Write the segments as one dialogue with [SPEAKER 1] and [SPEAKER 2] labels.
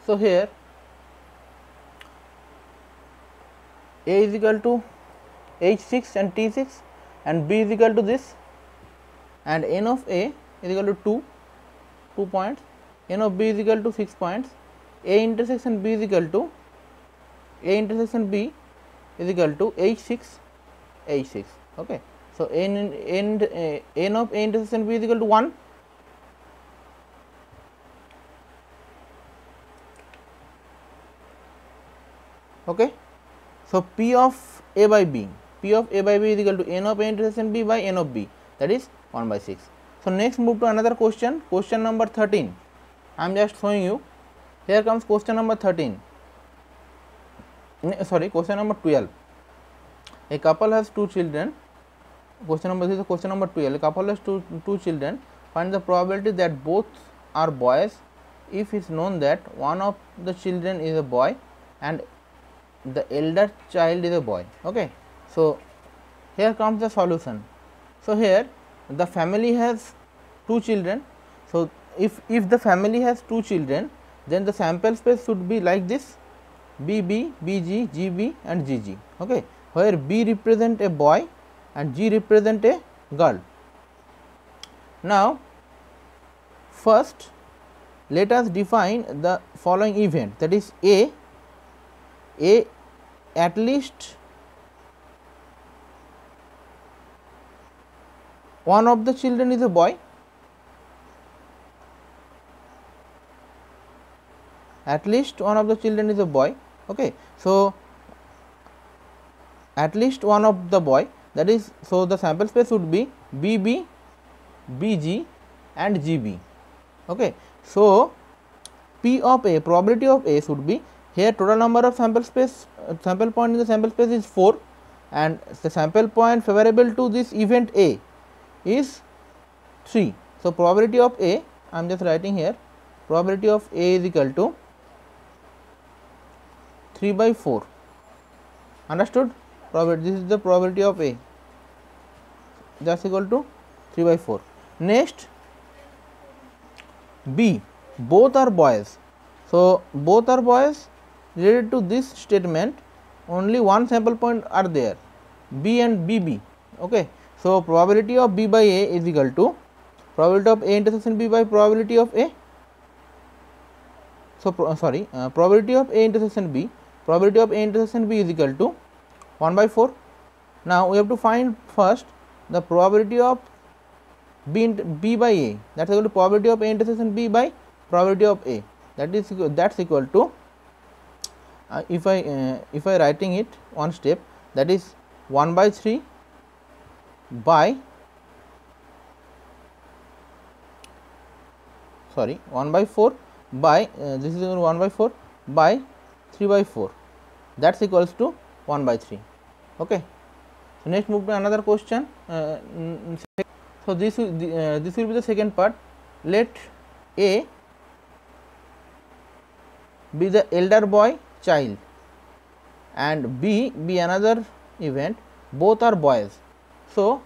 [SPEAKER 1] So here A is equal to H6 and T6 and B is equal to this, and n of A is equal to 2 points, n of B is equal to 6 points, A intersection B is equal to H6 H6. Okay. So n of A intersection B is equal to 1. Okay. So P of A by B is equal to n of A intersection B by n of B, that is 1 by 6. So next move to another question, question number 13. I am just showing you. Here comes question number 13. Sorry, question number 12. A couple has 2 children. Question number 12. A couple has two children. Find the probability that both are boys if it is known that one of the children is a boy and the elder child is a boy. Okay. So here comes the solution. So here the family has 2 children. So if the family has 2 children, then the sample space should be like this: BB, BG, GB and GG. Okay, where B represent a boy and G represent a girl. Now first let us define the following event, that is A at least one of the children is a boy, at least one of the children is a boy. Okay. So at least one of the boy, that is, so the sample space would be BB, BG and GB. Okay. So P of A, probability of A should be, here total number of sample point in the sample space is 4 and the sample point favorable to this event A is 3. So probability of A, I am just writing here, probability of A is equal to 3 by 4. Understood? This is the probability of A, just equal to 3 by 4. Next, B, both are boys. So both are boys, related to this statement only one sample point are there, B and BB. Okay. So probability of B by A is equal to probability of A intersection B by probability of A. So probability of A intersection B, probability of A intersection B is equal to 1 by 4. Now we have to find first the probability of B by A, that is equal to probability of A intersection B by probability of A, that's equal to if I writing it one step, that is 1 by 3 by 1 by 4 by this is 1 by 4 by 3 by 4, that's equals to 1 by 3. Okay. So next move to another question. So this will be the second part. Let A be the elder boy child and B be another event, both are boys. So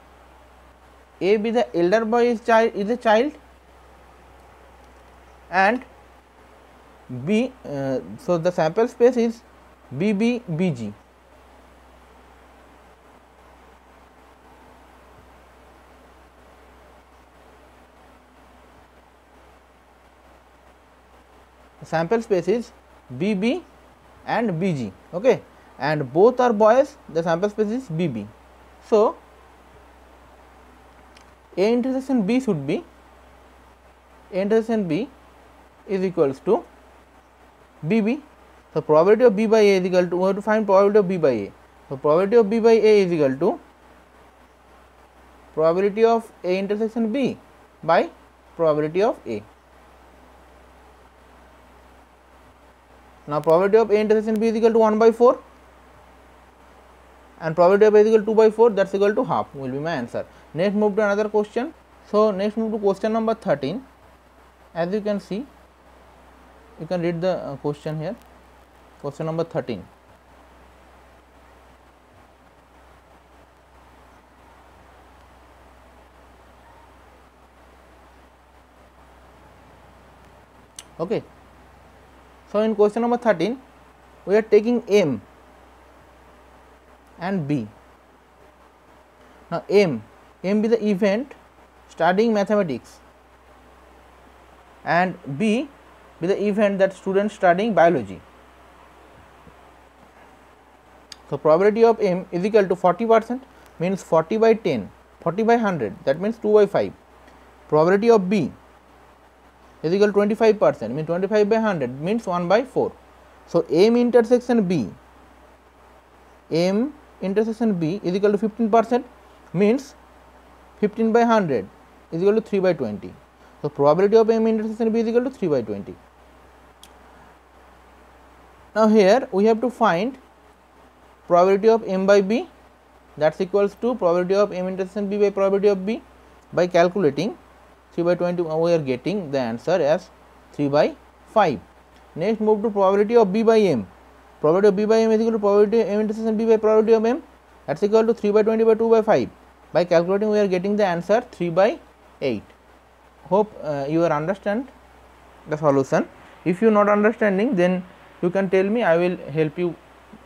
[SPEAKER 1] A be the elder boy is a child and B, so the sample space is BB, BG. Sample space is BB and BG. Okay, and both are boys, the sample space is BB. So A intersection B should be, A intersection B is equals to BB. So probability of B by A is equal to, we have to find probability of B by A. So probability of B by A is equal to probability of A intersection B by probability of A. Now probability of A intersection B is equal to 1 by 4 and probability of A is equal to 2 by 4, that is equal to half, will be my answer. Next move to another question. So next move to question number 13. As you can see, you can read the question here, question number 13. Okay. So, in question number 13 we are taking M and B. Now, M be the event studying mathematics and B be the event that student studying biology. So, probability of M is equal to 40%, means 40 by 10, 40 by 100, that means 2 by 5. Probability of B is equal to 25%, means 25 by 100, means 1 by 4. So, M intersection B is equal to 15%, means 15 by 100 is equal to 3 by 20. So, probability of M intersection B is equal to 3 by 20. Now, here we have to find probability of M by B, that is equals to probability of M intersection B by probability of B. By calculating 3 by 20 we are getting the answer as 3 by 5. Next, move to probability of B by M. Probability of B by M is equal to probability of M intersection B by probability of M, that is equal to 3 by 20 by 2 by 5. By calculating we are getting the answer 3 by 8. Hope you are understand the solution. If you are not understanding, then you can tell me, I will help you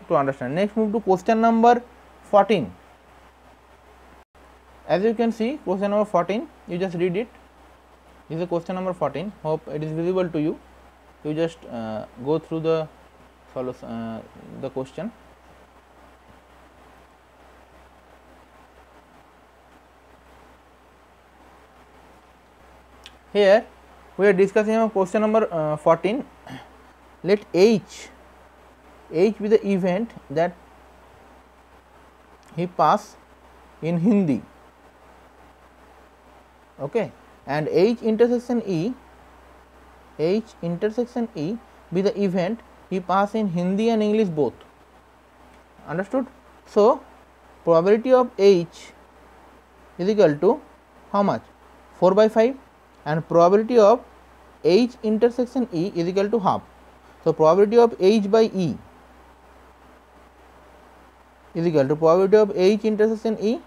[SPEAKER 1] to understand. Next, move to question number 14. As you can see, question number 14, you just read it. This is a question number 14. Hope it is visible to you. You just go through the solution, the question. Here we are discussing about question number 14. Let H be the event that he pass in Hindi, okay, and H intersection E be the event he pass in Hindi and English both. Understood? So, probability of H is equal to how much? 4 by 5, and probability of H intersection E is equal to half. So, probability of H by E is equal to probability of H intersection E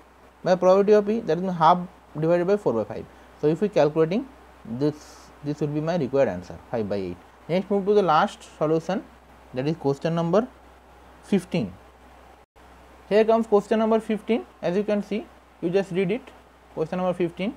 [SPEAKER 1] by probability of E, that is half divided by 4 by 5. So, if we calculating this will be my required answer, 5 by 8. Next, move to the last solution, that is question number 15. Here comes question number 15. As you can see, you just read it. Question number 15.